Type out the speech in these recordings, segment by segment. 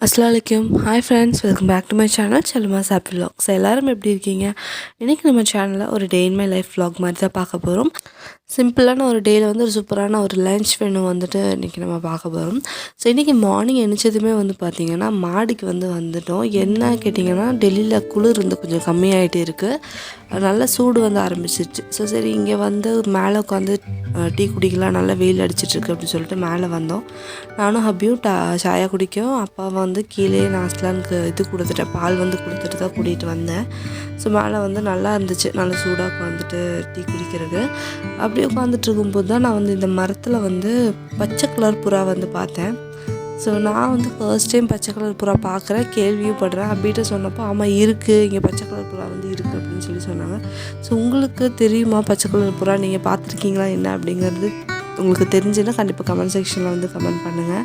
அஸ்ஸலாமு hi friends, welcome back to my channel செல்லுமாஸ் happy vlogs. எல்லோரும் எப்படி இருக்கீங்க? இன்றைக்கி நம்ம சேனலில் ஒரு day in my life vlog மாதிரி தான் பார்க்க போகிறோம். சிம்பிளான ஒரு டேயில் ஒரு சூப்பரான ஒரு லன்ச் மெனு இன்றைக்கி நம்ம பார்க்க போகிறோம். ஸோ இன்றைக்கி மார்னிங் எழுந்ததுமே பார்த்திங்கன்னா மாடிக்கு வந்துட்டோம். என்ன கேட்டிங்கன்னா, டெல்லியில் குளிர் கொஞ்சம் கம்மியாகிட்டே இருக்குது, நல்ல சூடு ஆரம்பிச்சிருச்சு. ஸோ சரி, இங்கே மேலே உட்காந்து டீ குடிக்கலாம், நல்லா வெயில் அடிச்சிட்ருக்கு அப்படின்னு சொல்லிட்டு மேலே வந்தோம். நானும் ஹப்பியும் சாயா குடிக்கும். அப்பா கீழே நாஸ்லானுக்கு இது கொடுத்துட்டேன், பால் கொடுத்துட்டு தான் கூட்டிகிட்டு வந்தேன். ஸோ மேலே நல்லா இருந்துச்சு, நல்லா சூடாக டீ குடிக்கிறது. அப்படி உட்காந்துட்டு இருக்கும்போது தான் நான் இந்த மரத்தில் பச்சை கலர் புறா பார்த்தேன். ஸோ நான் ஃபர்ஸ்ட் டைம் பச்சை கலர் புறா பார்க்குறேன், கேள்வியும் படுறேன். அப்பிட்ட சொன்னப்போ ஆமாம் இருக்குது, இங்கே பச்சை கலர் புறா இருக்குது அப்படின்னு சொன்னாங்க. ஸோ உங்களுக்கு தெரியுமா பச்சை கலர் புறா? நீங்கள் பார்த்துருக்கீங்களா என்ன அப்படிங்கிறது உங்களுக்கு தெரிஞ்சுன்னா கண்டிப்பாக கமெண்ட் செக்ஷனில் கமெண்ட் பண்ணுங்கள்.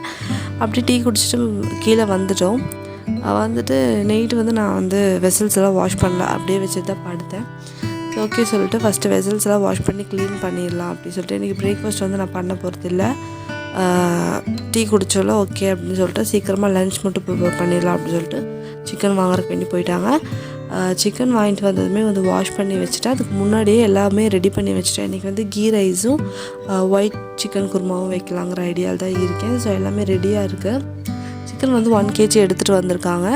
அப்படி டீ குடிச்சிட்டு கீழே வந்துட்டோம். நைட்டு நான் வெசல்ஸ் எல்லாம் வாஷ் பண்ணல, அப்படியே வச்சுட்டு தான் படுத்தேன். ஸோ ஓகே சொல்லிட்டு ஃபஸ்ட்டு வெசல்ஸ் எல்லாம் வாஷ் பண்ணி க்ளீன் பண்ணிடலாம் அப்படின்னு சொல்லிட்டு, இன்றைக்கி பிரேக்ஃபாஸ்ட் நான் பண்ண போகிறது இல்லை, டீ குடிச்சோல ஓகே அப்படின்னு சொல்லிட்டு சீக்கிரமாக லன்ச் மட்டும் ப்ரிப்பேர் பண்ணிடலாம் அப்படின்னு சொல்லிட்டு சிக்கன் வாங்குறதுக்கு வேண்டி போயிட்டாங்க. சிக்கன் வாங்கிட்டு வந்ததுமே வாஷ் பண்ணி வச்சுட்டேன். அதுக்கு முன்னாடியே எல்லாமே ரெடி பண்ணி வச்சுட்டேன். இன்றைக்கி கீ ரைஸும் ஒயிட் சிக்கன் குருமாவும் வைக்கலாங்கிற ஐடியாவில் தான் இருக்கேன். ஸோ எல்லாமே ரெடியாக இருக்குது. சிக்கன் 1 kg எடுத்துகிட்டு வந்திருக்காங்க.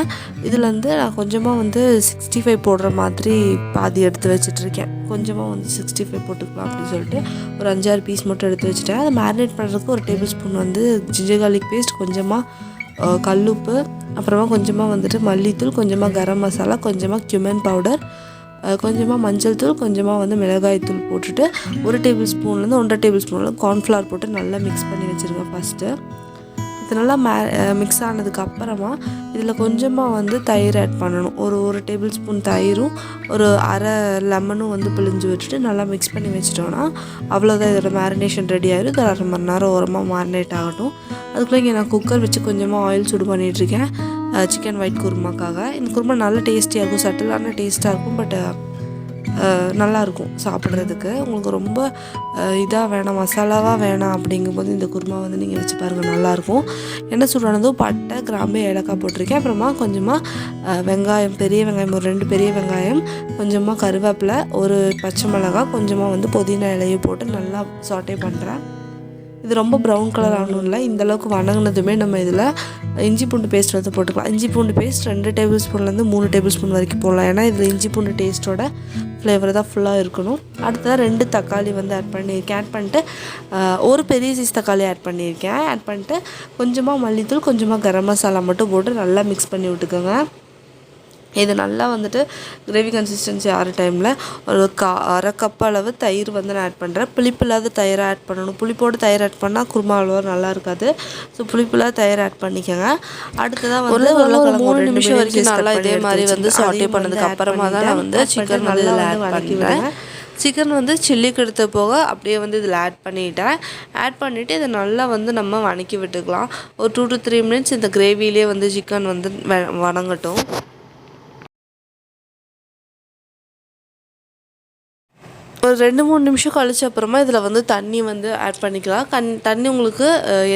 இதில் நான் கொஞ்சமாக 65 போடுற மாதிரி பாதி எடுத்து வச்சிட்ருக்கேன். கொஞ்சமாக 65 போட்டுக்கலாம் அப்படின்னு சொல்லிட்டு ஒரு 5-6 பீஸ் மட்டும் எடுத்து வச்சுட்டேன். அதை மேரினேட் பண்ணுறதுக்கு ஒரு tablespoon ginger garlic paste, கொஞ்சமாக கல்லுப்பு, அப்புறமா கொஞ்சமாக மல்லித்தூள், கொஞ்சமாக கரம் மசாலா, கொஞ்சமாக cumin பவுடர், கொஞ்சமாக மஞ்சள் தூள், கொஞ்சமாக மிளகாய் தூள் போட்டுட்டு 1 டேபிள் ஸ்பூன்லேருந்து 1.5 டேபிள் ஸ்பூனில் கார்ன்ஃப்ளவர் போட்டு நல்லா மிக்ஸ் பண்ணி வச்சுருங்க. ஃபஸ்ட்டு இது நல்லா மிக்ஸ் ஆனதுக்கப்புறமா இதில் கொஞ்சமாக தயிர் ஆட் பண்ணணும். ஒரு டேபிள் ஸ்பூன் தயிரும் ஒரு அரை லெமனும் பிழிஞ்சு வச்சுட்டு நல்லா மிக்ஸ் பண்ணி வச்சிட்டோன்னா அவ்வளோதான், இதோட மேரினேஷன் ரெடி ஆகிடும். இது 1/2 மணி நேரம் ஓரமாக மேரினேட் ஆகட்டும். அதுக்குள்ளே இங்கே நான் குக்கர் வச்சு கொஞ்சமாக ஆயில் சுடு பண்ணிகிட்ருக்கேன் சிக்கன் ஒயிட் குருமாக்காக. இந்த குருமா நல்லா டேஸ்டியாக இருக்கும், சட்டிலான டேஸ்ட்டாக இருக்கும், பட் நல்லாயிருக்கும் சாப்பிட்றதுக்கு. உங்களுக்கு ரொம்ப இதாக வேணாம், மசாலாவாக வேணாம் அப்படிங்கும்போது இந்த குருமா நீங்கள் வச்சு பாருங்கள், நல்லாயிருக்கும். எண்ணெய் சூடானதும் பட்டை, கிராம்பு, ஏலக்காய் போட்டிருக்கேன். அப்புறமா கொஞ்சமாக வெங்காயம், பெரிய வெங்காயம் ஒரு 2 பெரிய வெங்காயம், கொஞ்சமாக கருவேப்பிலை, ஒரு பச்சை மிளகாய், கொஞ்சமாக புதினா இலையை போட்டு நல்லா சாட்டே பண்ணுறேன். இது ரொம்ப ப்ரௌன் கலர் ஆகணும் இல்லை, இந்தளவுக்கு வணங்கினதுமே நம்ம இதில் இஞ்சி பூண்டு பேஸ்ட் போட்டுக்கலாம். இஞ்சி பூண்டு பேஸ்ட் 2 டேபிள் ஸ்பூன்லேருந்து 3 டேபிள் ஸ்பூன் வரைக்கும் போடலாம். ஏன்னா இதில் இஞ்சி பூண்டு டேஸ்ட்டோட ஃப்ளேவர் தான் ஃபுல்லாக இருக்கணும். அடுத்ததாக 2 தக்காளி ஆட் பண்ணியிருக்கேன். ஆட் பண்ணிட்டு ஒரு பெரிய சைஸ் தக்காளி ஆட் பண்ணியிருக்கேன். ஆட் பண்ணிட்டு கொஞ்சமாக மல்லித்தூள், கொஞ்சமாக கரம் மசாலா மட்டும் போட்டு நல்லா மிக்ஸ் பண்ணி விட்டுக்கோங்க. இது நல்லா கிரேவி கன்சிஸ்டன்சி ஆகிற டைமில் ஒரு அரை கப் அளவு தயிர் நான் ஆட் பண்ணுறேன். புளிப்பில்லாத தயிரை ஆட் பண்ணணும். புளிப்போடு தயிர் ஆட் பண்ணால் குருமா அவ்வளோ நல்லா இருக்காது. ஸோ புளிப்பில்லாத தயிர் ஆட் பண்ணிக்கோங்க. அடுத்ததாக ஒரு 3 நிமிஷம் வரைக்கும் நல்லா இதே மாதிரி சாட்டே பண்ணதுக்கு அப்புறமா தான் நான் சிக்கன் நல்லா ஆட் பண்ணுறேன். சிக்கன் சில்லிக்கு எடுத்து போக அப்படியே இதில் ஆட் பண்ணிட்டேன். ஆட் பண்ணிவிட்டு இதை நல்லா நம்ம வணக்கி விட்டுக்கலாம். ஒரு 2 to 3 minutes இந்த கிரேவிலே சிக்கன் வணங்கட்டும். ஒரு 2-3 நிமிஷம் கழிச்ச அப்புறமா இதில் தண்ணி ஆட் பண்ணிக்கலாம். தண்ணி உங்களுக்கு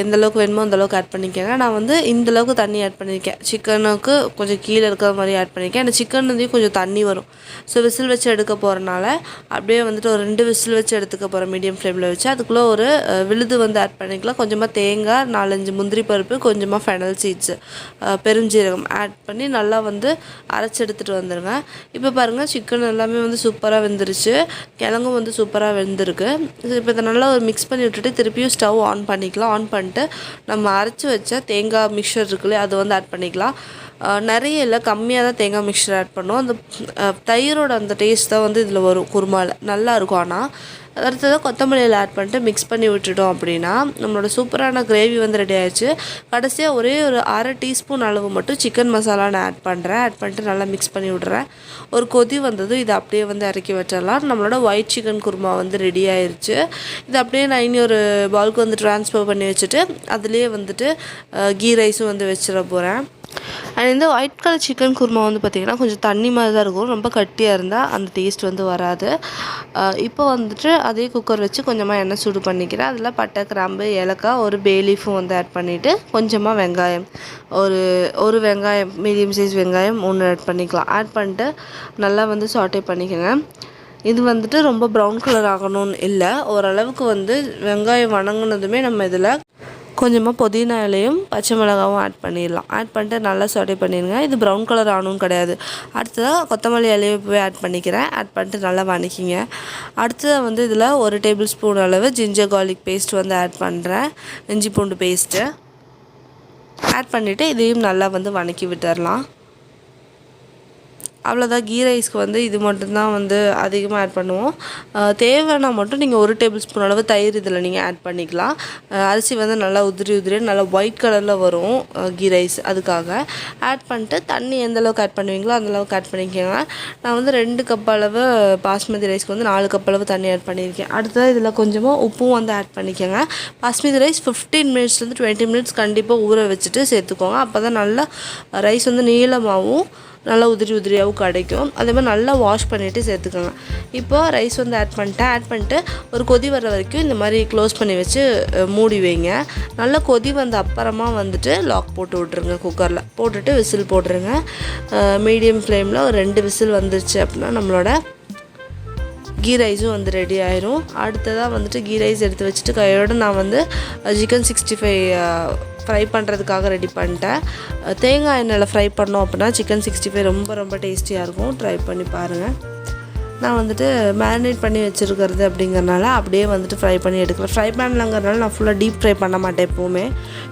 எந்த அளவுக்கு வேணுமோ அந்தளவுக்கு ஆட் பண்ணிக்கோங்க. நான் இந்தளவுக்கு தண்ணி ஆட் பண்ணியிருக்கேன். சிக்கனுக்கு கொஞ்சம் கீழே இருக்கிற மாதிரி ஆட் பண்ணியிருக்கேன். அந்த சிக்கன் கொஞ்சம் தண்ணி வரும். ஸோ விசில் வச்சு எடுக்க போகிறனால அப்படியே ஒரு 2 விசில் வச்சு எடுத்துக்க போகிறேன் மீடியம் ஃப்ளேமில் வச்சு. அதுக்குள்ளே ஒரு விழுது ஆட் பண்ணிக்கலாம். கொஞ்சமாக தேங்காய், 4-5 முந்திரி பருப்பு, கொஞ்சமாக ஃபெனல் சீட்ஸு, பெருஞ்சீரகம் ஆட் பண்ணி நல்லா அரைச்சி எடுத்துகிட்டு வந்துடுங்க. இப்போ பாருங்கள், சிக்கன் எல்லாமே சூப்பராக வெந்துருச்சு. கிழங்கும் சூப்பராக வெந்திருக்கு. இப்போ இதை நல்லா ஒரு மிக்ஸ் பண்ணி விட்டுட்டு திருப்பியும் ஸ்டவ் ஆன் பண்ணிக்கலாம். ஆன் பண்ணிட்டு நம்ம அரைச்சி வச்ச தேங்காய் மிக்சர் இருக்குல்ல, அது ஆட் பண்ணிக்கலாம். நிறைய இல்லை, கம்மியாக தான் தேங்காய் மிக்சர் ஆட் பண்ணும். அந்த தயிரோட அந்த டேஸ்ட் தான் இதில் வரும் குருமாவில், நல்லாயிருக்கும். ஆனால் அடுத்ததாக கொத்தமல்லியில் ஆட் பண்ணிட்டு மிக்ஸ் பண்ணி விட்டுட்டோம் அப்படின்னா நம்மளோட சூப்பரான கிரேவி ரெடி ஆயிடுச்சு. கடைசியாக ஒரே ஒரு 1/2 டீஸ்பூன் அளவு மட்டும் சிக்கன் மசாலா நான் ஆட் பண்ணுறேன். ஆட் பண்ணிட்டு நல்லா மிக்ஸ் பண்ணி விட்றேன். ஒரு கொதி வந்ததும் இதை அப்படியே இறக்கி வச்சிடலாம். நம்மளோட ஒயிட் சிக்கன் குருமா ரெடி ஆயிடுச்சு. இது அப்படியே நான் இனி ஒரு பவுலுக்கு ட்ரான்ஸ்ஃபர் பண்ணி வச்சுட்டு அதுலேயே கீ ரைஸும் வச்சிட போகிறேன். அண்ட் இந்த ஒயிட் கலர் சிக்கன் குருமா வந்து பார்த்திங்கன்னா கொஞ்சம் தண்ணி மாதிரி தான் இருக்கும், ரொம்ப கட்டியாக இருந்தால் அந்த டேஸ்ட் வந்து வராது. இப்போ வந்துட்டு அதே குக்கர் வச்சு கொஞ்சமாக எண்ணெய் சூடு பண்ணிக்கிறேன். அதில் பட்டை, கிராம்பு, ஏலக்காய், ஒரு பே லீஃபும் வந்து ஆட் பண்ணிவிட்டு கொஞ்சமாக வெங்காயம், ஒரு வெங்காயம் மீடியம் சைஸ் வெங்காயம் 3 ஆட் பண்ணிக்கலாம். ஆட் பண்ணிட்டு நல்லா வந்து சாட்டே பண்ணிக்கோங்க. இது வந்துட்டு ரொம்ப ப்ரௌன் கலர் ஆகணும்னு இல்லை, ஓரளவுக்கு வந்து வெங்காயம் வணங்கினதுமே நம்ம இதில் கொஞ்சமாக புதினா இலையும் பச்சை மிளகாவும் ஆட் பண்ணிடலாம். ஆட் பண்ணிட்டு நல்லா சாட்டே பண்ணிடுங்க. இது ப்ரௌன் கலர் ஆகணும் கிடையாது. அடுத்ததாக கொத்தமல்லி இலையும் போய் ஆட் பண்ணிக்கிறேன். ஆட் பண்ணிட்டு நல்லா வணக்கிங்க. அடுத்ததாக வந்து இதில் 1 டேபிள் ஸ்பூன் அளவு ஜிஞ்சர் கார்லிக் பேஸ்ட் வந்து ஆட் பண்ணுறேன், இஞ்சி பூண்டு பேஸ்ட்டு ஆட் பண்ணிவிட்டு இதையும் நல்லா வந்து வணக்கி விட்டுடலாம். அவ்வளோதான். கீ ரைஸ்க்கு வந்து இது மட்டும்தான் வந்து அதிகமாக ஆட் பண்ணுவோம். தேவைன்னா மட்டும் நீங்கள் 1 டேபிள் ஸ்பூன் அளவு தயிர் இதில் நீங்கள் ஆட் பண்ணிக்கலாம். அரிசி வந்து நல்லா உதிரி நல்லா ஒயிட் கலரில் வரும் கீ ரைஸ், அதுக்காக ஆட் பண்ணிட்டு தண்ணி எந்தளவுக்கு ஆட் பண்ணுவீங்களோ அந்தளவுக்கு ஆட் பண்ணிக்கோங்க. நான் வந்து 2 கப் அளவு பாஸ்மதி ரைஸ்க்கு வந்து 4 கப் அளவு தண்ணி ஆட் பண்ணியிருக்கேன். அடுத்தது இதில் கொஞ்சமாக உப்பும் வந்து ஆட் பண்ணிக்கோங்க. பாஸ்மதி ரைஸ் 15 மினிட்ஸ்லேருந்து 20 மினிட்ஸ் கண்டிப்பாக ஊற வச்சுட்டு சேர்த்துக்கோங்க. அப்போ தான் நல்லா ரைஸ் வந்து நீளமாகவும் நல்லா உதிரியாகவும் கிடைக்கும். அதே மாதிரி நல்லா வாஷ் பண்ணிவிட்டு சேர்த்துக்கோங்க. இப்போ ரைஸ் வந்து ஆட் பண்ணிட்டு ஒரு கொதி வர வரைக்கும் இந்த மாதிரி க்ளோஸ் பண்ணி வச்சு மூடி வைங்க. நல்லா கொதி வந்த அப்புறமா வந்துட்டு லாக் போட்டு விட்ருங்க. குக்கரில் போட்டுட்டு விசில் போட்டுருங்க. மீடியம் ஃப்ளேமில் ஒரு 2 விசில் வந்துருச்சு அப்படின்னா நம்மளோட கீ ரைஸும் வந்து ரெடி ஆயிரும். அடுத்ததாக வந்துட்டு கீ ரைஸ் எடுத்து வச்சுட்டு கையோடு நான் வந்து சிக்கன் 65 ஃப்ரை பண்ணுறதுக்காக ரெடி பண்ணிட்டேன். தேங்காய் எண்ணெயில் ஃப்ரை பண்ணோம் அப்படின்னா சிக்கன் 65 ரொம்ப டேஸ்டியாக இருக்கும். ட்ரை பண்ணி பாருங்கள். நான் வந்துட்டு மேரினேட் பண்ணி வச்சுருக்கிறது அப்படிங்கிறனால அப்படியே வந்துட்டு ஃப்ரை பண்ணி எடுக்கிறேன். ஃப்ரை பேன்லங்கிறனால நான் ஃபுல்லாக டீப் ஃப்ரை பண்ண மாட்டேன். எப்போவுமே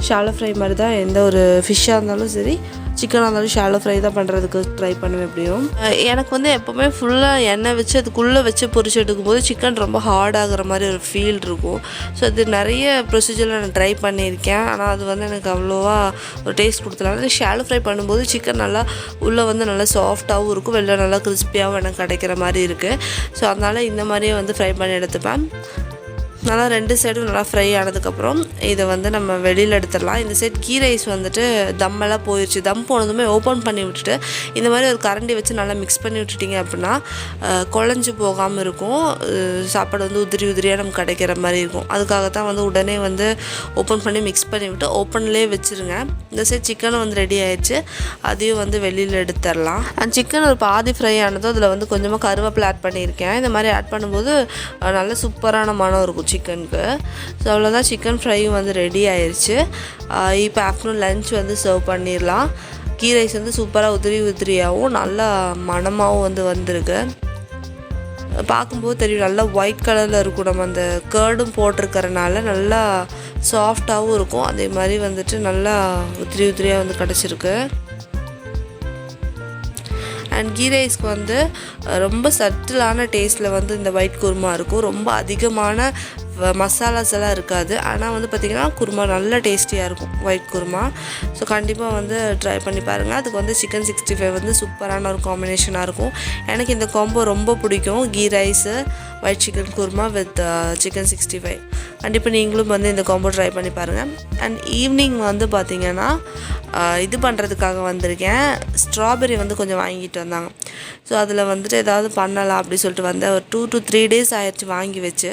ஷாலோ ஃப்ரை மாதிரி தான், எந்த ஒரு ஃபிஷ்ஷாக இருந்தாலும் சரி சிக்கனாக இருந்தாலும் ஷாலோ ஃப்ரை தான் பண்ணுறதுக்கு ட்ரை பண்ணுவேன். எப்படியும் எனக்கு வந்து எப்போவுமே ஃபுல்லாக எண்ணெய் வச்சு அதுக்குள்ளே வச்சு பொரிச்சு எடுக்கும்போது சிக்கன் ரொம்ப ஹார்ட் ஆகிற மாதிரி ஒரு ஃபீல் இருக்கும். ஸோ அது நிறைய ப்ரொசீஜரில் நான் ட்ரை பண்ணியிருக்கேன். ஆனால் அது வந்து எனக்கு அவ்வளோவா ஒரு டேஸ்ட் கொடுத்தனால ஷாலோ ஃப்ரை பண்ணும்போது சிக்கன் நல்லா உள்ளே வந்து நல்லா சாஃப்டாகவும் இருக்கும், வெளில நல்லா கிறிஸ்பியாகவும் எனக்கு கிடைக்கிற மாதிரி இருக்குது. ஸோ அதனால் இந்த மாதிரியே வந்து ஃப்ரை பண்ணி எடுத்துப்பேன். நல்லா 2 சைடும் நல்லா ஃப்ரை ஆனதுக்கப்புறம் இதை வந்து நம்ம வெளியில் எடுத்துடலாம். இந்த சைட் கீ ரைஸ் வந்துட்டு தம்மெல்லாம் போயிடுச்சு. தம் போனதுமே ஓப்பன் பண்ணி விட்டுட்டு இந்த மாதிரி ஒரு கரண்டி வச்சு நல்லா மிக்ஸ் பண்ணி விட்டுட்டிங்க அப்படின்னா குழஞ்சி போகாமல் இருக்கும். சாப்பாடு வந்து உதிரியாக நமக்கு கிடைக்கிற மாதிரி இருக்கும். அதுக்காகத்தான் வந்து உடனே வந்து ஓப்பன் பண்ணி மிக்ஸ் பண்ணி விட்டு ஓப்பன்லேயே வச்சுருங்க. இந்த சைட் சிக்கனும் வந்து ரெடி ஆயிடுச்சு. அதையும் வந்து வெளியில் எடுத்துடலாம். அந்த சிக்கன் ஒரு பாதி ஃப்ரை ஆனதும் அதில் வந்து கொஞ்சமாக கருவேப்பிலை ஆட் பண்ணியிருக்கேன். இந்த மாதிரி ஆட் பண்ணும்போது நல்ல சூப்பரான மனம் இருக்கும் சிக்கனுக்கு. ஸோ அவ்வளோதான், சிக்கன் ஃப்ரையும் வந்து ரெடி ஆயிடுச்சு. இப்போ ஆஃப்டர்நூன் லன்ச் வந்து சர்வ் பண்ணிடலாம். கீ ரைஸ் வந்து சூப்பராக உதிரியாகவும் நல்லா மணமாகவும் வந்து வந்திருக்கு. பார்க்கும்போது தெரியும் நல்லா ஒயிட் கலரில் இருக்கும். நம்ம அந்த கர்டும் போட்டிருக்கறனால நல்லா சாஃப்டாகவும் இருக்கும். அதே மாதிரி வந்துட்டு நல்லா உதிரியாக வந்து கிடச்சிருக்கு. அண்ட் கீ ரைஸ்க்கு வந்து ரொம்ப சட்டிலான டேஸ்ட்டில் வந்து இந்த ஒயிட் குருமா இருக்கும். ரொம்ப அதிகமான மசாலாஸ் எல்லாம் இருக்காது. ஆனால் வந்து பார்த்திங்கன்னா குருமா நல்ல டேஸ்டியாக இருக்கும் ஒயிட் குருமா. ஸோ கண்டிப்பாக வந்து ட்ரை பண்ணி பாருங்கள். அதுக்கு வந்து சிக்கன் 65 வந்து சூப்பரான ஒரு காம்பினேஷனாக இருக்கும். எனக்கு இந்த காம்போ ரொம்ப பிடிக்கும், ghee rice white chicken kurma with chicken 65. கண்டிப்பாக நீங்களும் வந்து இந்த காம்போ ட்ரை பண்ணி பாருங்கள். அண்ட் ஈவினிங் வந்து பார்த்திங்கன்னா இது பண்ணுறதுக்காக வந்திருக்கேன். ஸ்ட்ராபெரி வந்து கொஞ்சம் வாங்கிட்டு வந்தாங்க. ஸோ அதில் வந்துட்டு ஏதாவது பண்ணலாம் அப்படி சொல்லிட்டு வந்தேன். ஒரு 2 to 3 days ஆயிடுச்சு வாங்கி வச்சு.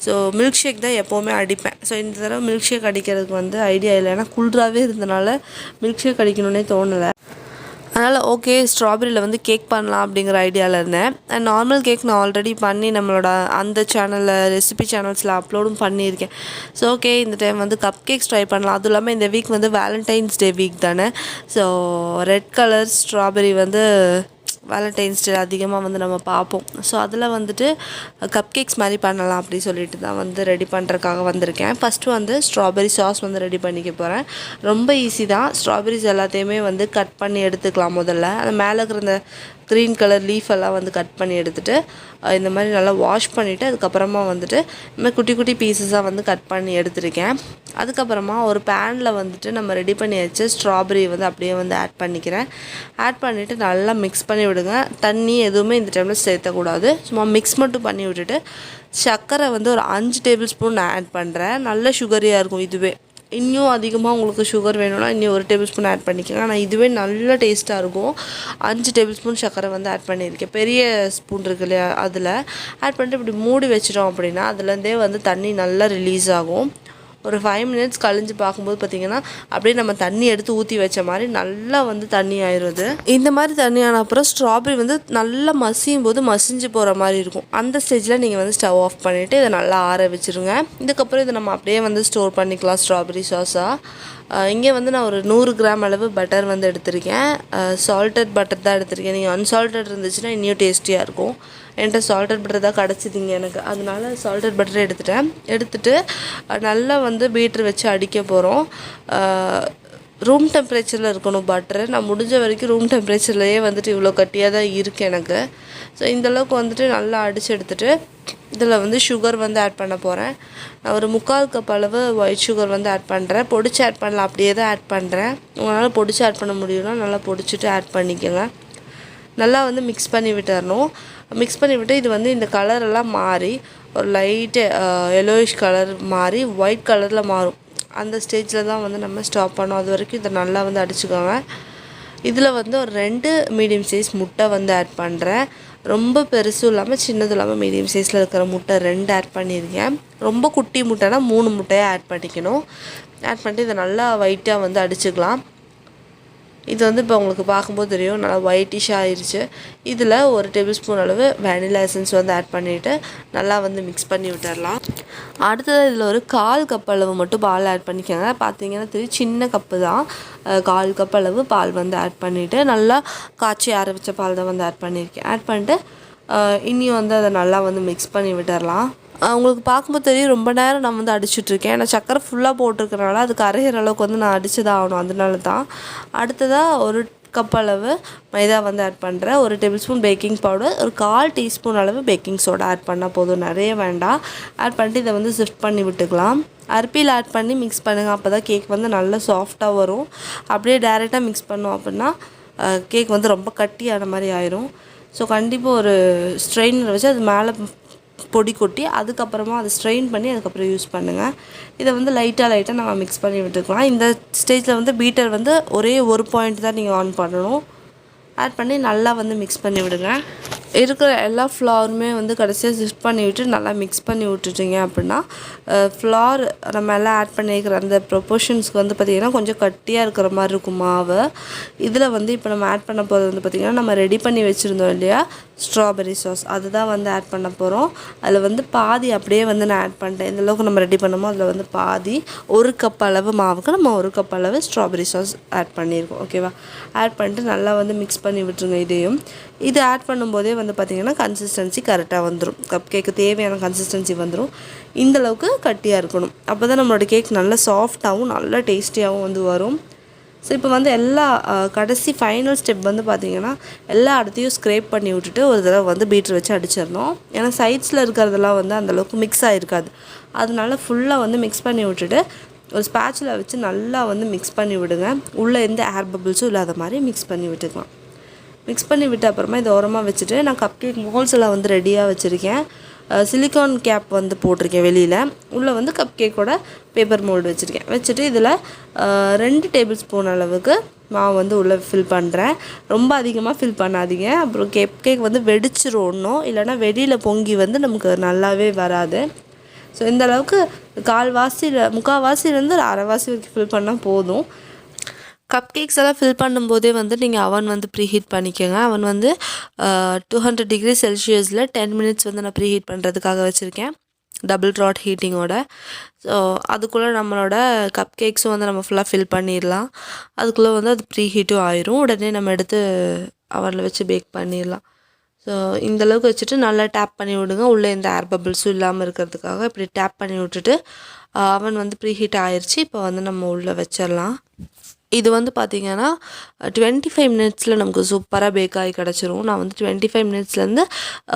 ஸோ மில்க் ஷேக் தான் எப்போவுமே அடிப்பேன். ஸோ இந்த தடவை மில்க் ஷேக் அடிக்கிறதுக்கு வந்து ஐடியா இல்லை. ஏன்னா குளிராகவே இருந்தனால மில்க் ஷேக் அடிக்கணுன்னே தோணலை. அதனால் ஓகே ஸ்ட்ராபெரியில் வந்து கேக் பண்ணலாம் அப்படிங்கிற ஐடியாவில் இருந்தேன். அண்ட் நார்மல் கேக் நான் ஆல்ரெடி பண்ணி நம்மளோட அந்த சேனலில் ரெசிபி சேனல்ஸில் அப்லோடும் பண்ணியிருக்கேன். ஸோ ஓகே இந்த டைம் வந்து கப்கேக்ஸ் ட்ரை பண்ணலாம். அதுவும் இல்லாமல் இந்த வீக் வந்து வேலண்டைன்ஸ் டே வீக் தானே. ஸோ ரெட் கலர் ஸ்ட்ராபெரி வந்து வேலண்டைன்ஸ் டே அதிகமாக வந்து நம்ம பார்ப்போம். ஸோ அதில் வந்துட்டு கப்கேக்ஸ் மாதிரி பண்ணலாம் அப்படி சொல்லிட்டு தான் வந்து ரெடி பண்ணுறதுக்காக வந்திருக்கேன். ஃபஸ்ட்டு வந்து ஸ்ட்ராபெரி சாஸ் வந்து ரெடி பண்ணிக்க போகிறேன். ரொம்ப ஈஸி தான். ஸ்ட்ராபெரிஸ் எல்லாத்தையுமே வந்து கட் பண்ணி எடுத்துக்கலாம். முதல்ல அந்த மேலே இருக்கிற இந்த க்ரீன் கலர் லீஃப் எல்லாம் வந்து கட் பண்ணி எடுத்துகிட்டு இந்த மாதிரி நல்லா வாஷ் பண்ணிவிட்டு அதுக்கப்புறமா வந்துட்டு இந்த மாதிரி குட்டி குட்டி பீசஸாக வந்து கட் பண்ணி எடுத்துருக்கேன். அதுக்கப்புறமா ஒரு பேனில் வந்துட்டு நம்ம ரெடி பண்ணி வச்சு ஸ்ட்ராபெரி வந்து அப்படியே வந்து ஆட் பண்ணிக்கிறேன். ஆட் பண்ணிவிட்டு நல்லா மிக்ஸ் பண்ணி விடுங்க. தண்ணி எதுவுமே இந்த டைமில் சேர்த்தக்கூடாது. சும்மா மிக்ஸ் மட்டும் பண்ணி விட்டுட்டு சர்க்கரை வந்து ஒரு 5 டேபிள் ஸ்பூன் ஆட் பண்ணுறேன். நல்ல சுகரியாக இருக்கும் இதுவே. இன்னும் அதிகமாக உங்களுக்கு சுகர் வேணும்னா இன்னும் 1 டேபிள் ஸ்பூன் ஆட் பண்ணிக்கோங்க. ஆனால் இதுவே நல்ல டேஸ்ட்டாக இருக்கும். 5 டேபிள் ஸ்பூன் சர்க்கரை வந்து ஆட் பண்ணியிருக்கேன். பெரிய ஸ்பூன் இருக்கு இல்லையா, அதில் ஆட் பண்ணிட்டு இப்படி மூடி வச்சிட்டோம் அப்படின்னா அதுலேருந்தே வந்து தண்ணி நல்லா ரிலீஸ் ஆகும். ஒரு 5 மினிட்ஸ் கழிஞ்சு பார்க்கும்போது பார்த்திங்கன்னா அப்படியே நம்ம தண்ணி எடுத்து ஊற்றி வச்ச மாதிரி நல்லா வந்து தண்ணி ஆயிடுது. இந்த மாதிரி தண்ணி ஆன அப்புறம் ஸ்ட்ராபெரி வந்து நல்லா மசியும் போது மசிஞ்சு போகிற மாதிரி இருக்கும். அந்த ஸ்டேஜில் நீங்கள் வந்து ஸ்டவ் ஆஃப் பண்ணிவிட்டு இதை நல்லா ஆற வச்சுருங்க. இதுக்கப்புறம் இதை நம்ம அப்படியே வந்து ஸ்டோர் பண்ணிக்கலாம் ஸ்ட்ராபெரி சாஸாக. இங்கே வந்து நான் ஒரு 100 கிராம் அளவு பட்டர் வந்து எடுத்திருக்கேன். சால்டட் பட்டர் தான் எடுத்திருக்கேன். நீங்கள் அன்சால்டட் இருந்துச்சுன்னா இன்னும் டேஸ்டியாக இருக்கும். என்கிட்ட சால்டட் பட்டர் தான் கிடச்சிதிங்க எனக்கு, அதனால சால்டட் பட்டர் எடுத்துகிட்டு நல்லா வந்து பீட்ரு வச்சு அடிக்க போகிறோம். ரூம் டெம்பரேச்சரில் இருக்கணும் பட்டரு. நான் முடிஞ்ச வரைக்கும் ரூம் டெம்பரேச்சர்லேயே வந்துட்டு இவ்வளோ கட்டியாக தான் இருக்குது எனக்கு. ஸோ இந்தளவுக்கு வந்துட்டு நல்லா அடித்து எடுத்துகிட்டு இதில் வந்து சுகர் வந்து ஆட் பண்ண போகிறேன். நான் ஒரு 3/4 கப் அளவு ஒயிட் சுகர் வந்து ஆட் பண்ணுறேன். பொடிச்சு ஆட் பண்ணலாம், அப்படியே தான் ஆட் பண்ணுறேன். உங்களால் பொடிச்சு ஆட் பண்ண முடியும்னா நல்லா பொடிச்சிட்டு ஆட் பண்ணிக்கோங்க. நல்லா வந்து மிக்ஸ் பண்ணி விட்டுறணும். மிக்ஸ் பண்ணி விட்டு இது வந்து இந்த கலரெல்லாம் மாறி ஒரு லைட்டு எல்லோயிஷ் கலர் மாறி ஒயிட் கலரில் மாறும். அந்த ஸ்டேஜில் தான் வந்து நம்ம ஸ்டாப் பண்ணோம். அது வரைக்கும் இதை நல்லா வந்து அடிச்சுக்கோங்க. இதில் வந்து ஒரு 2 மீடியம் சைஸ் முட்டை வந்து ஆட் பண்ணுறேன். ரொம்ப பெருசும் இல்லாமல் சின்னதும் இல்லாமல் மீடியம் சைஸில் இருக்கிற முட்டை 2 ஆட் பண்ணியிருக்கேன். ரொம்ப குட்டி முட்டைனா 3 முட்டையாக ஆட் பண்ணிக்கணும். ஆட் பண்ணிட்டு இதை நல்லா ஒயிட்டாக வந்து அடிச்சுக்கலாம். இது வந்து இப்போ உங்களுக்கு பார்க்கும்போது தெரியும் நல்லா ஒயிட்டிஷாக ஆயிடுச்சு. இதில் 1 டேபிள் ஸ்பூன் அளவு வெனிலா எசன்ஸ் வந்து ஆட் பண்ணிவிட்டு நல்லா வந்து மிக்ஸ் பண்ணி விட்டுடலாம். அடுத்தது இதில் ஒரு 1/4 கப் அளவு மட்டும் பால் ஆட் பண்ணிக்கோங்க. பார்த்தீங்கன்னா தெரியும் சின்ன கப்பு தான். 1/4 கப் அளவு பால் வந்து ஆட் பண்ணிவிட்டு நல்லா காய்ச்சி ஆற வச்ச பால் தான் வந்து ஆட் பண்ணியிருக்கேன். ஆட் பண்ணிட்டு இன்னும் வந்து அதை நல்லா வந்து மிக்ஸ் பண்ணி விட்டுடலாம். உங்களுக்கு பார்க்கும்போது தெரியும் ரொம்ப நேரம் நான் வந்து அடிச்சுட்ருக்கேன். ஏன்னா சக்கரை ஃபுல்லாக போட்டிருக்கனால அது கரையிற அளவுக்கு வந்து நான் அடிச்சு தான் ஆகணும். அதனால தான். அடுத்ததாக 1 கப் அளவு மைதா வந்து ஆட் பண்ணுறேன். 1 டேபிள் ஸ்பூன் பேக்கிங் பவுடர், ஒரு 1/4 டீஸ்பூன் அளவு பேக்கிங் சோடா ஆட் பண்ணால் போதும், நிறைய வேண்டாம். ஆட் பண்ணிட்டு இதை வந்து சிஃப்ட் பண்ணி விட்டுக்கலாம். அரிப்பியில் ஆட் பண்ணி மிக்ஸ் பண்ணுங்கள். அப்போ தான் கேக் வந்து நல்லா சாஃப்டாக வரும். அப்படியே டைரெக்டாக மிக்ஸ் பண்ணோம் அப்படின்னா கேக் வந்து ரொம்ப கட்டியான மாதிரி ஆயிரும். ஸோ கண்டிப்பாக ஒரு ஸ்ட்ரெயினர் வச்சு அது மேலே பொடி கொட்டி அதுக்கப்புறமா அதை ஸ்ட்ரெயின் பண்ணி அதுக்கப்புறம் யூஸ் பண்ணுங்கள். இதை வந்து லைட்டாக நம்ம மிக்ஸ் பண்ணி விட்டுக்கலாம். இந்த ஸ்டேஜில் வந்து பீட்டர் வந்து ஒரே ஒரு பாயிண்ட் தான் நீங்கள் ஆன் பண்ணணும். ஆட் பண்ணி நல்லா வந்து மிக்ஸ் பண்ணி விடுங்க. இருக்கிற எல்லா ஃப்ளாருமே வந்து கடைசியாக சிஃப்ட் பண்ணி விட்டு நல்லா மிக்ஸ் பண்ணி விட்டுட்டிங்க அப்படின்னா ஃப்ளார் நம்ம எல்லாம் ஆட் பண்ணிக்கிற அந்த ப்ரொப்போர்ஷன்ஸ்க்கு வந்து பார்த்திங்கன்னா கொஞ்சம் கட்டியாக இருக்கிற மாதிரி இருக்கும் மாவு. இதில் வந்து இப்போ நம்ம ஆட் பண்ண போகிறது வந்து பார்த்திங்கன்னா நம்ம ரெடி பண்ணி வச்சுருந்தோம் இல்லையா ஸ்ட்ராபெரி சாஸ், அதுதான் வந்து ஆட் பண்ண போகிறோம். அதில் வந்து பாதி அப்படியே வந்து நான் ஆட் பண்ணிட்டேன். இந்தளவுக்கு நம்ம ரெடி பண்ணமோ அதில் வந்து பாதி 1 கப் அளவு மாவுக்கு நம்ம 1 கப் அளவு ஸ்ட்ராபெரி சாஸ் ஆட் பண்ணியிருக்கோம். ஓகேவா? ஆட் பண்ணிட்டு நல்லா வந்து மிக்ஸ் பண்ணி விட்டுருங்க. இதையும் இது ஆட் பண்ணும்போதே வந்து பார்த்திங்கன்னா கன்சிஸ்டன்சி கரெக்டாக வந்துடும். கப் கேக்கு தேவையான கன்சிஸ்டன்சி வந்துடும். இந்தளவுக்கு கட்டியாக இருக்கணும். அப்போ தான் நம்மளோட கேக் நல்லா சாஃப்டாகவும் நல்லா டேஸ்டியாகவும் வந்து வரும். ஸோ இப்போ வந்து எல்லா கடைசி ஃபைனல் ஸ்டெப் வந்து பார்த்திங்கன்னா எல்லா இடத்தையும் ஸ்க்ரேப் பண்ணி விட்டுட்டு ஒரு தடவை வந்து பீட்ரு வச்சு அடிச்சிடணும். ஏன்னா சைட்ஸில் இருக்கிறதெல்லாம் வந்து அந்தளவுக்கு மிக்ஸ் ஆகிருக்காது. அதனால ஃபுல்லாக வந்து மிக்ஸ் பண்ணி விட்டுட்டு ஒரு ஸ்பேட்சுலா வச்சு நல்லா வந்து மிக்ஸ் பண்ணி விடுங்க. உள்ளே எந்த ஏர் பபிள்ஸும் இல்லாத மாதிரி மிக்ஸ் பண்ணி விட்டுக்கலாம். மிக்ஸ் பண்ணி விட்ட அப்புறமா இதை ஓரமாக வச்சுட்டு நான் கப் கேக் மோல்ஸ் எல்லாம் வந்து ரெடியாக வச்சுருக்கேன். சிலிக்கான் கேப் வந்து போட்டிருக்கேன் வெளியில். உள்ளே வந்து கப் கேக்கோட பேப்பர் மோல்டு வச்சுருக்கேன். வச்சுட்டு இதில் 2 டேபிள் ஸ்பூன் அளவுக்கு மாவு வந்து உள்ளே ஃபில் பண்ணுறேன். ரொம்ப அதிகமாக ஃபில் பண்ணாதீங்க, அப்புறம் கேக் வந்து வெடிச்சிரும் ஒன்றும் இல்லைனா வெளியில் பொங்கி வந்து நமக்கு நல்லாவே வராது. ஸோ இந்தளவுக்கு முக்கால்வாசிலேருந்து 1/2 வரைக்கும் ஃபில் பண்ணால் போதும். கப் கேக்ஸ் எல்லாம் ஃபில் பண்ணும்போதே வந்து நீங்கள் அவன் வந்து ப்ரீஹீட் பண்ணிக்கோங்க. அவன் வந்து 200 டிகிரி செல்சியஸில் 10 மினிட்ஸ் வந்து நான் ப்ரீஹீட் பண்ணுறதுக்காக வச்சுருக்கேன், டபுள் ட்ராட் ஹீட்டிங்கோட. ஸோ அதுக்குள்ளே நம்மளோட கப் கேக்ஸும் வந்து நம்ம ஃபுல்லாக ஃபில் பண்ணிடலாம். அதுக்குள்ளே வந்து அது ப்ரீஹீட்டும் ஆயிரும். உடனே நம்ம எடுத்து அவனில் வச்சு பேக் பண்ணிடலாம். ஸோ இந்தளவுக்கு வச்சுட்டு நல்லா டேப் பண்ணி விடுங்க. உள்ளே எந்த ஏர் பபிள்ஸும் இல்லாமல் இருக்கிறதுக்காக இப்படி டேப் பண்ணி விட்டுட்டு அவன் வந்து ப்ரீஹீட் ஆயிடுச்சு. இப்போ வந்து நம்ம உள்ளே வச்சிடலாம். இது வந்து பார்த்திங்கன்னா 25 மினிட்ஸில் நமக்கு சூப்பராக பேக் ஆகி கிடச்சிரும். நான் வந்து 25 மினிட்ஸ்லேருந்து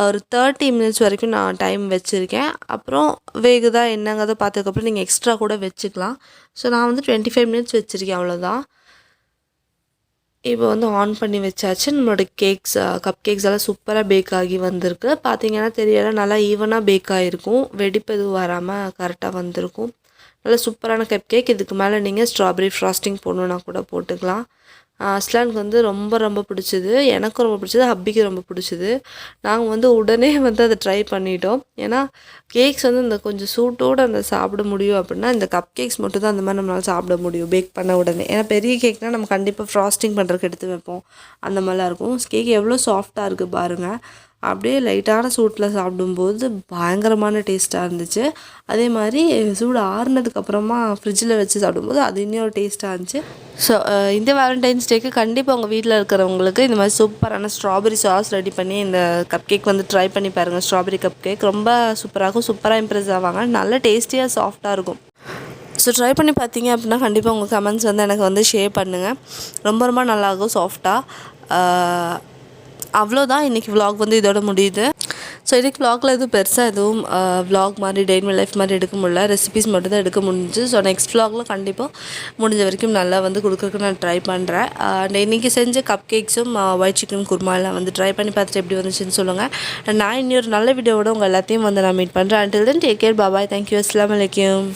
ஒரு 30 மினிட்ஸ் வரைக்கும் நான் டைம் வச்சுருக்கேன். அப்புறம் வேகுதா என்னங்கிறத பார்த்ததுக்கப்புறம் நீங்கள் எக்ஸ்ட்ரா கூட வச்சுக்கலாம். ஸோ நான் வந்து 25 மினிட்ஸ் வச்சுருக்கேன், அவ்வளோதான். இப்போ வந்து ஆன் பண்ணி வச்சாச்சு. நம்மளோட கப் கேக்ஸ் எல்லாம் சூப்பராக பேக் ஆகி வந்திருக்கு. பார்த்திங்கன்னா தெரியல, நல்லா ஈவனாக பேக் ஆகிருக்கும். வெடிப்பு எதுவும் வராமல் கரெக்டாக வந்திருக்கும். நல்ல சூப்பரான கப் கேக். இதுக்கு மேலே நீங்கள் ஸ்ட்ராபெரி ஃப்ராஸ்டிங் போடணுன்னா கூட போட்டுக்கலாம். அஸ்லானுக்கு வந்து ரொம்ப பிடிச்சிது, எனக்கும் ரொம்ப பிடிச்சிது, ஹப்பிக்கு ரொம்ப பிடிச்சிது. நாங்கள் வந்து உடனே வந்து அதை ட்ரை பண்ணிட்டோம். ஏன்னா கேக்ஸ் வந்து இந்த கொஞ்சம் சூட்டோடு அந்த சாப்பிட முடியும் அப்படின்னா இந்த கப் கேக்ஸ் மட்டும் தான் அந்த மாதிரி நம்மளால் சாப்பிட முடியும் பேக் பண்ண உடனே. ஏன்னா பெரிய கேக்னால் நம்ம கண்டிப்பாக ஃப்ராஸ்டிங் பண்ணுறதுக்கு எடுத்து வைப்போம், அந்த மாதிரிலாம் இருக்கும். கேக் எவ்வளோ சாஃப்டாக இருக்குது பாருங்கள். அப்படியே லைட்டான சூட்டில் சாப்பிடும்போது பயங்கரமான டேஸ்ட்டாக இருந்துச்சு. அதே மாதிரி சூடு ஆறுனதுக்கப்புறமா ஃப்ரிட்ஜில் வச்சு சாப்பிடும்போது அது இன்னொரு டேஸ்ட்டாக இருந்துச்சு. ஸோ இந்த வேலண்டைன்ஸ் டேக்கு கண்டிப்பாக உங்கள் வீட்டில் இருக்கிறவங்களுக்கு இந்த மாதிரி சூப்பரான ஸ்ட்ராபெரி சாஸ் ரெடி பண்ணி இந்த கப் கேக் வந்து ட்ரை பண்ணி பாருங்கள். ஸ்ட்ராபெரி கப் கேக் ரொம்ப சூப்பராக இம்ப்ரெஸ் ஆவாங்க. நல்ல டேஸ்டியாக சாஃப்டாக இருக்கும். ஸோ ட்ரை பண்ணி பார்த்தீங்க அப்படின்னா கண்டிப்பாக உங்கள் கமெண்ட்ஸ் வந்து எனக்கு வந்து ஷேர் பண்ணுங்கள். ரொம்ப நல்லாயிருக்கும் சாஃப்டாக. அவ்வளோதான், இன்றைக்கி விலாக் வந்து இதோட முடியுது. ஸோ இன்றைக்கி விலாகில் எதுவும் பெருசாக எதுவும் விலாக் மாதிரி டே இன் மை லைஃப் மாதிரி எடுக்க முடியல, ரெசிபீஸ் மட்டும் தான் எடுக்க முடிஞ்சு. ஸோ நெக்ஸ்ட் விலாகில் கண்டிப்பாக முடிஞ்ச வரைக்கும் நல்லா வந்து கொடுக்குறதுக்கு நான் ட்ரை பண்ணுறேன். அண்ட் இன்றைக்கி செஞ்ச கப் கேக்ஸும் ஒயிட் சிக்கன் குருமா எல்லாம் வந்து ட்ரை பண்ணி பார்த்துட்டு எப்படி வந்துச்சுன்னு சொல்லுங்கள். நான் இன்னொரு நல்ல வீடியோவோட உங்கள் எல்லாத்தையும் வந்து நான் மீட் பண்ணுறேன். அண்டில் தென் டேக் கேர், பாய், தேங்க்யூ, அஸ்ஸலாமு அலைக்கும்.